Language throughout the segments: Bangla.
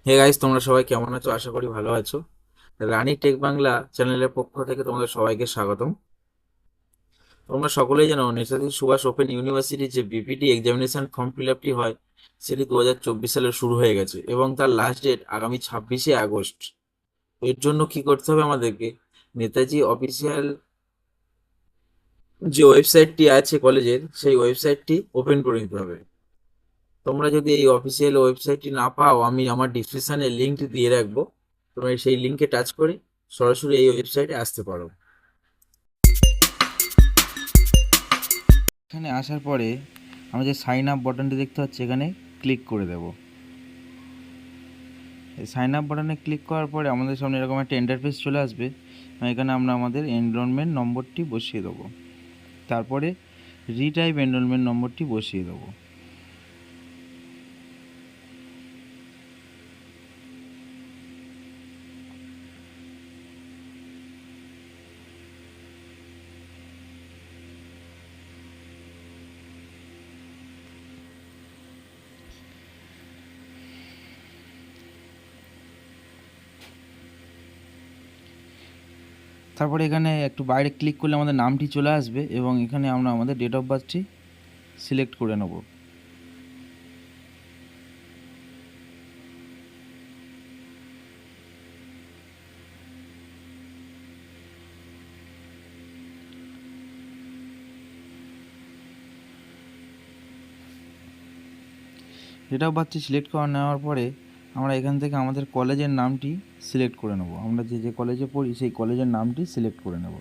হে গাইস, তোমরা সবাই কেমন আছো? আশা করি ভালো আছো। রানী টেক বাংলা চ্যানেলের পক্ষ থেকে তোমাদের সবাইকে স্বাগতম। তোমরা সকলেই জানো নেতাজি সুভাষ ওপেন ইউনিভার্সিটির যে বিপিটি এক্সামিনেশন ফর্ম ফিল আপটি হয় সেটি 2024 সালে শুরু হয়ে গেছে এবং তার লাস্ট ডেট আগামী 26শে আগস্ট। এর জন্য কি করতে হবে আমাদেরকে? নেতাজি অফিসিয়াল যে ওয়েবসাইটটি আছে কলেজের, সেই ওয়েবসাইটটি ওপেন করে নিতে হবে। তোমরা যদি এই অফিসিয়াল ওয়েবসাইটটি না পাও, আমি আমার ডিসক্রিপশনে লিঙ্ক দিয়ে রাখবো। তোমরা সেই লিঙ্কে টাচ করে সরাসরি এই ওয়েবসাইটে আসতে পারো। এখানে আসার পরে আমরা যে সাইন আপ বাটনটি দেখতে পাচ্ছি, এখানে ক্লিক করে দেব। এই সাইন আপ বাটনে ক্লিক করার পরে আমাদের সামনে এরকম একটা ইন্টারফেস চলে আসবে। এখানে আমরা আমাদের এনরোলমেন্ট নম্বরটি বসিয়ে দেবো, তারপরে রিটাইপ এনরোলমেন্ট নম্বরটি বসিয়ে দেবো। তারপরে এখানে একটু বাইরে ক্লিক করলে আমাদের নামটি চলে আসবে এবং এখানে আমরা আমাদের ডেট অফ বার্থটি সিলেক্ট করে নেব। ডেট অফ বার্থটি সিলেক্ট করে নেওয়ার পরে আমরা এখান থেকে আমাদের কলেজের নামটি সিলেক্ট করে নেব। আমরা যে যে কলেজে পড়ি সেই কলেজের নামটি সিলেক্ট করে নেব।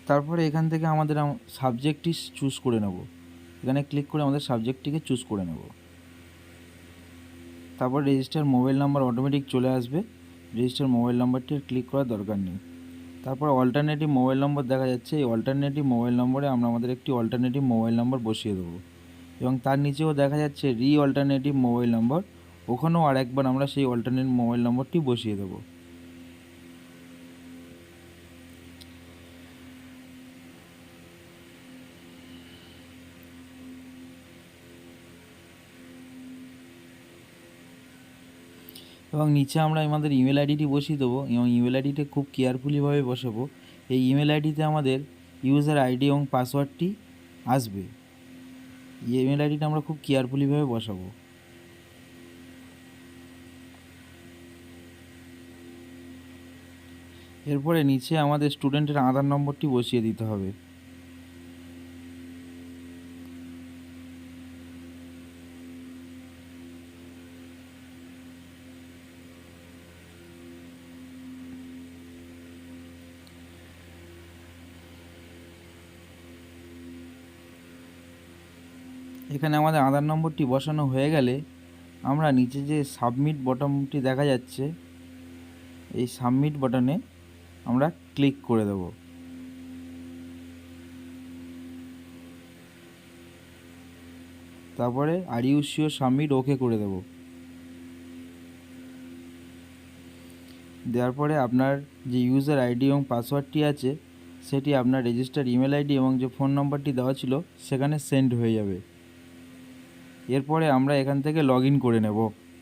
তারপরে এখান থেকে আমাদের সাবজেক্টটি চুজ করে নেব। এখানে ক্লিক করে আমাদের সাবজেক্টটিকে চুজ করে নেব। তারপর রেজিস্টার মোবাইল নাম্বার অটোমেটিক চলে আসবে। রেজিস্টার মোবাইল নাম্বারটি ক্লিক করার দরকার নেই। তারপর অল্টারনেটিভ মোবাইল নম্বর দেখা যাচ্ছে, এই অল্টারনেটিভ মোবাইল নম্বরে আমরা আমাদের একটি অল্টারনেটিভ মোবাইল নম্বর বসিয়ে দেবো এবং তার নিচেও দেখা যাচ্ছে অল্টারনেটিভ মোবাইল নম্বর, ওখানেও আরেকবার আমরা সেই অল্টারনেটিভ মোবাইল নম্বরটি বসিয়ে দেবো। এবং নিচে আমরা আমাদের ইমেল আইডিটি বসিয়ে দেবো এবং ইমেল আইডিটা খুব কেয়ারফুলিভাবে বসাবো। এই ইমেল আইডিতে আমাদের ইউজার আইডি এবং পাসওয়ার্ডটি আসবে। এই ইমেল আইডিটা আমরা খুব কেয়ারফুলিভাবে বসাবো। এরপরে নিচে আমাদের স্টুডেন্টের আধার নম্বরটি বসিয়ে দিতে হবে। এখানে আমাদের আধার নম্বরটি বসানো হয়ে গেলে আমরা নিচে যে সাবমিট বটনটি দেখা যাচ্ছে, এই সাবমিট বাটনে আমরা ক্লিক করে দেব। তারপরে আর ইউ শিওর সাবমিট ওকে করে দেব। দেওয়ার পরে আপনার যে ইউজার আইডি এবং পাসওয়ার্ডটি আছে সেটি আপনার রেজিস্টার ইমেল আইডি এবং যে ফোন নম্বরটি দেওয়া ছিল সেখানে সেন্ড হয়ে যাবে। এরপরে আমরা এখান থেকে লগ ইন করে নেব।